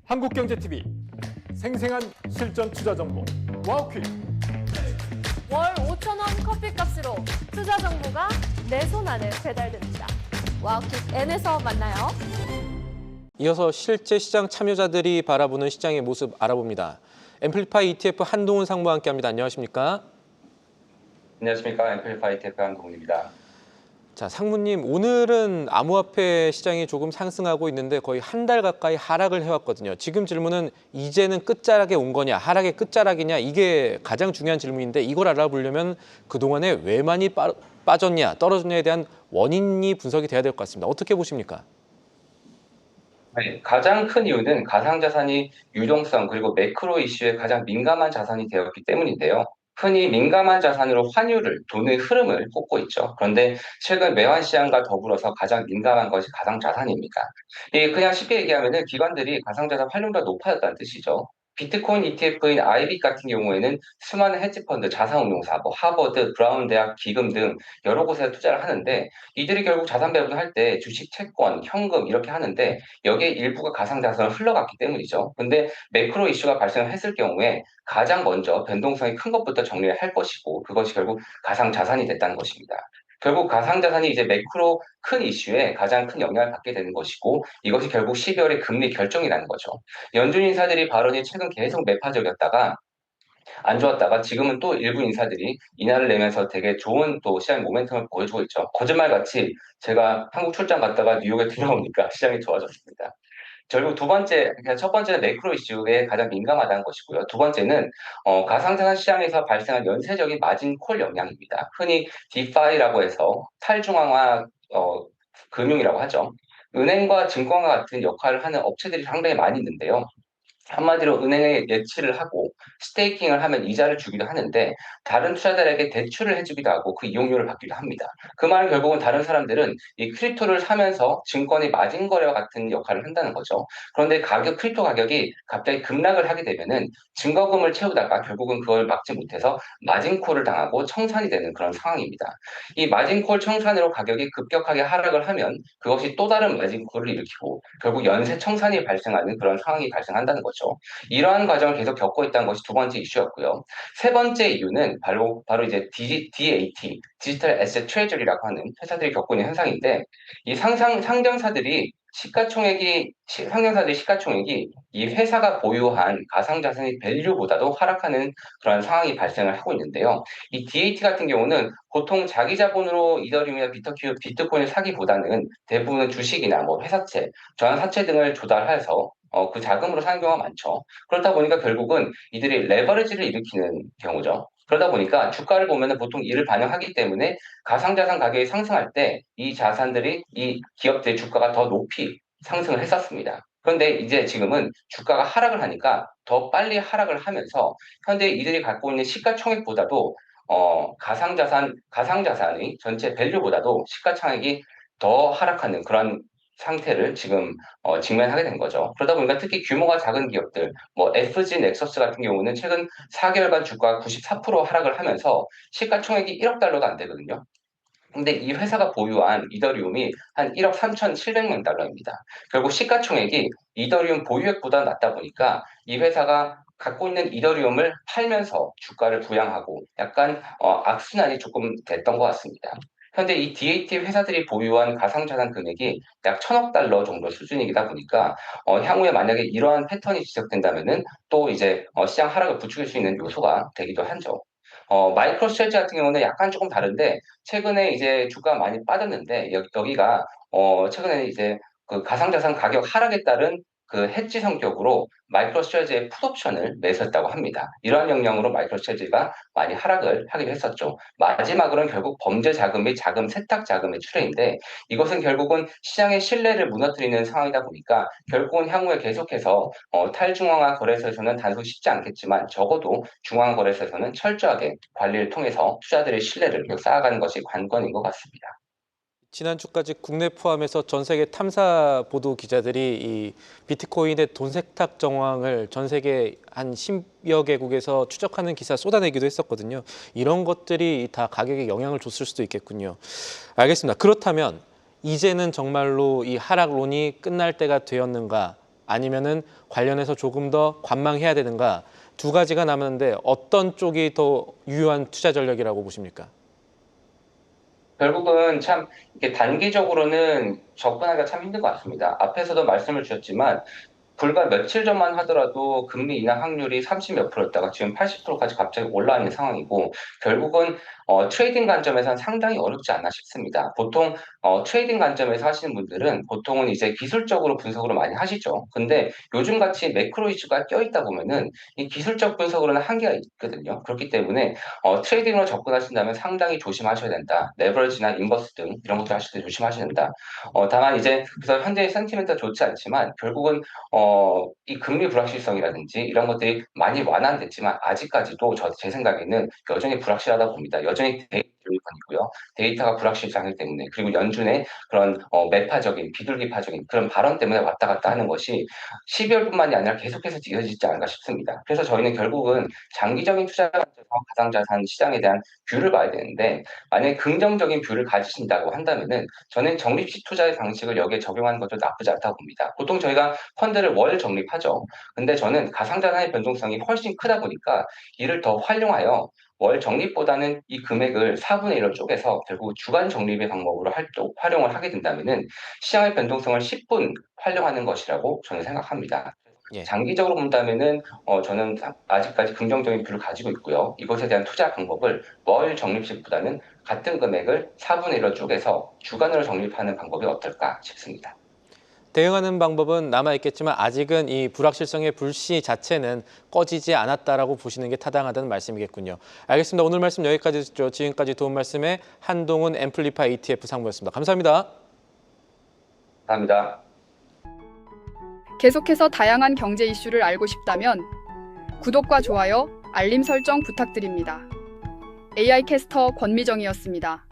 한국경제TV 생생한 실전 투자 정보 와우퀴즈. 월 5,000원 커피값으로 투자 정보가 내 손 안에 배달됩니다. 와우퀴즈 N에서 만나요. 이어서 실제 시장 참여자들이 바라보는 시장의 모습 알아봅니다. 앰플리파이 ETF 한동훈 상무와 함께합니다. 안녕하십니까? 안녕하십니까. 앰플리파이 ETF 한동훈입니다. 자, 상무님, 오늘은 암호화폐 시장이 조금 상승하고 있는데 거의 한 달 가까이 하락을 해왔거든요. 지금 질문은 이제는 끝자락에 온 거냐, 하락의 끝자락이냐, 이게 가장 중요한 질문인데 이걸 알아보려면 그동안에 왜 많이 빠졌냐, 떨어졌냐에 대한 원인이 분석이 돼야 될 것 같습니다. 어떻게 보십니까? 네, 가장 큰 이유는 가상자산이 유동성 그리고 매크로 이슈에 가장 민감한 자산이 되었기 때문인데요. 흔히 민감한 자산으로 환율을, 돈의 흐름을 꼽고 있죠. 그런데 최근 외환 시장과 더불어서 가장 민감한 것이 가상자산입니다. 그냥 쉽게 얘기하면 기관들이 가상자산 활용도가 높아졌다는 뜻이죠. 비트코인 ETF인 아이빗 같은 경우에는 수많은 헤지펀드, 자산운용사, 하버드, 브라운 대학, 기금 등 여러 곳에 투자를 하는데 이들이 결국 자산 배분을 할 때 주식, 채권, 현금 이렇게 하는데 여기에 일부가 가상자산으로 흘러갔기 때문이죠. 근데 매크로 이슈가 발생했을 경우에 가장 먼저 변동성이 큰 것부터 정리를 할 것이고 그것이 결국 가상자산이 됐다는 것입니다. 결국 가상자산이 이제 매크로 큰 이슈에 가장 큰 영향을 받게 되는 것이고 이것이 결국 12월의 금리 결정이라는 거죠. 연준 인사들이 발언이 최근 계속 매파적이었다가 안 좋았다가 지금은 또 일부 인사들이 인하를 내면서 되게 좋은 또 시장 모멘텀을 보여주고 있죠. 거짓말같이 제가 한국 출장 갔다가 뉴욕에 들어오니까 시장이 좋아졌습니다. 결국 그러니까 첫 번째는 매크로 이슈에 가장 민감하다는 것이고요. 두 번째는 가상자산 시장에서 발생한 연쇄적인 마진 콜 영향입니다. 흔히 디파이라고 해서 탈중앙화 금융이라고 하죠. 은행과 증권과 같은 역할을 하는 업체들이 상당히 많이 있는데요. 한마디로 은행에 예치를 하고 스테이킹을 하면 이자를 주기도 하는데 다른 투자자들에게 대출을 해주기도 하고 그 이용료를 받기도 합니다. 그 말은 결국은 다른 사람들은 이 크립토를 사면서 증권의 마진 거래와 같은 역할을 한다는 거죠. 그런데 크립토 가격이 갑자기 급락을 하게 되면은 증거금을 채우다가 결국은 그걸 막지 못해서 마진콜을 당하고 청산이 되는 그런 상황입니다. 이 마진콜 청산으로 가격이 급격하게 하락을 하면 그것이 또 다른 마진콜을 일으키고 결국 연쇄 청산이 발생하는 그런 상황이 발생한다는 거죠. 이러한 과정을 계속 겪고 있다는 것이 두 번째 이슈였고요. 세 번째 이유는 바로 이제 DAT, 디지털 애셋 트레저리라고 하는 회사들이 겪고 있는 현상인데 이 상장사들이 시가총액이 이 회사가 보유한 가상자산의 밸류보다도 하락하는 그런 상황이 발생을 하고 있는데요. 이 DAT 같은 경우는 보통 자기 자본으로 이더리움이나 비트코인을 사기보다는 대부분은 주식이나 회사채, 전환사채 등을 조달해서 그 자금으로 사는 경우가 많죠. 그렇다 보니까 결국은 이들이 레버리지를 일으키는 경우죠. 그러다 보니까 주가를 보면은 보통 이를 반영하기 때문에 가상자산 가격이 상승할 때 이 기업들의 주가가 더 높이 상승을 했었습니다. 그런데 이제 지금은 주가가 하락을 하니까 더 빨리 하락을 하면서 현재 이들이 갖고 있는 시가총액보다도 가상자산의 전체 밸류보다도 시가총액이 더 하락하는 그런 상태를 지금 직면하게 된 거죠. 그러다 보니까 특히 규모가 작은 기업들, FG 넥서스 같은 경우는 최근 4개월간 주가가 94% 하락을 하면서 시가총액이 1억 달러도 안 되거든요. 근데 이 회사가 보유한 이더리움이 한 1억 3,700만 달러입니다. 결국 시가총액이 이더리움 보유액보다 낮다 보니까 이 회사가 갖고 있는 이더리움을 팔면서 주가를 부양하고 약간 악순환이 조금 됐던 것 같습니다. 현재 이 DAT 회사들이 보유한 가상자산 금액이 약 1,000억 달러 정도 수준이다 보니까 향후에 만약에 이러한 패턴이 지속된다면은 또 이제 시장 하락을 부추길 수 있는 요소가 되기도 하죠. 마이크로 스트레치 같은 경우는 약간 조금 다른데 최근에 이제 주가가 많이 빠졌는데 여기가 최근에 이제 그 가상자산 가격 하락에 따른 그 해지 성격으로 마이크로 스트레치의 풋옵션을 매수했다고 합니다. 이러한 영향으로 마이크로 스트레치가 많이 하락을 하기도 했었죠. 마지막으로는 결국 범죄 자금 및 자금 세탁 자금의 출해인데 이것은 결국은 시장의 신뢰를 무너뜨리는 상황이다 보니까 결국은 향후에 계속해서 탈중앙화 거래소에서는 단속 쉽지 않겠지만 적어도 중앙거래소에서는 철저하게 관리를 통해서 투자들의 신뢰를 계속 쌓아가는 것이 관건인 것 같습니다. 지난주까지 국내 포함해서 전 세계 탐사 보도 기자들이 이 비트코인의 돈 세탁 정황을 전 세계 한 10여 개국에서 추적하는 기사 쏟아내기도 했었거든요. 이런 것들이 다 가격에 영향을 줬을 수도 있겠군요. 알겠습니다. 그렇다면 이제는 정말로 이 하락론이 끝날 때가 되었는가? 아니면은 관련해서 조금 더 관망해야 되는가? 두 가지가 남았는데 어떤 쪽이 더 유효한 투자 전략이라고 보십니까? 결국은 참 이게 단기적으로는 접근하기가 참 힘든 것 같습니다. 앞에서도 말씀을 주셨지만 불과 며칠 전만 하더라도 금리 인하 확률이 30 몇 프로였다가 지금 80%까지 갑자기 올라 있는 상황이고 결국은 트레이딩 관점에서는 상당히 어렵지 않나 싶습니다. 보통 트레이딩 관점에서 하시는 분들은 보통은 이제 기술적으로 분석으로 많이 하시죠. 근데 요즘 같이 매크로 이슈가 껴있다 보면은 이 기술적 분석으로는 한계가 있거든요. 그렇기 때문에 트레이딩으로 접근하신다면 상당히 조심하셔야 된다. 레버리지나 인버스 등 이런 것들 하실 때 조심하셔야 된다. 다만 이제 그래서 현재의 센티멘트가 좋지 않지만 결국은 이 금리 불확실성이라든지 이런 것들이 많이 완화됐지만 아직까지도 제 생각에는 여전히 불확실하다 봅니다. 여전히 데이터이고요. 데이터가 불확실하기 때문에 그리고 연준의 그런 매파적인 비둘기파적인 그런 발언 때문에 왔다 갔다 하는 것이 12월뿐만이 아니라 계속해서 이어지지 않을까 싶습니다. 그래서 저희는 결국은 장기적인 투자 관점에서 가상자산 시장에 대한 뷰를 봐야 되는데 만약에 긍정적인 뷰를 가지신다고 한다면은 저는 적립식 투자의 방식을 여기에 적용하는 것도 나쁘지 않다고 봅니다. 보통 저희가 펀드를 월 적립하죠. 근데 저는 가상자산의 변동성이 훨씬 크다 보니까 이를 더 활용하여 월 적립보다는 이 금액을 4분의 1로 쪼개서 결국 주간 적립의 방법으로 활용을 하게 된다면은 시장의 변동성을 10분 활용하는 것이라고 저는 생각합니다. 예. 장기적으로 본다면은 저는 아직까지 긍정적인 뷰를 가지고 있고요. 이것에 대한 투자 방법을 월 적립식보다는 같은 금액을 4분의 1로 쪼개서 주간으로 적립하는 방법이 어떨까 싶습니다. 대응하는 방법은 남아있겠지만 아직은 이 불확실성의 불씨 자체는 꺼지지 않았다라고 보시는 게 타당하다는 말씀이겠군요. 알겠습니다. 오늘 말씀 여기까지 듣죠. 지금까지 도움 말씀에 한동훈 앰플리파 ETF 상무였습니다. 감사합니다. 감사합니다. 계속해서 다양한 경제 이슈를 알고 싶다면 구독과 좋아요, 알림 설정 부탁드립니다. AI 캐스터 권미정이었습니다.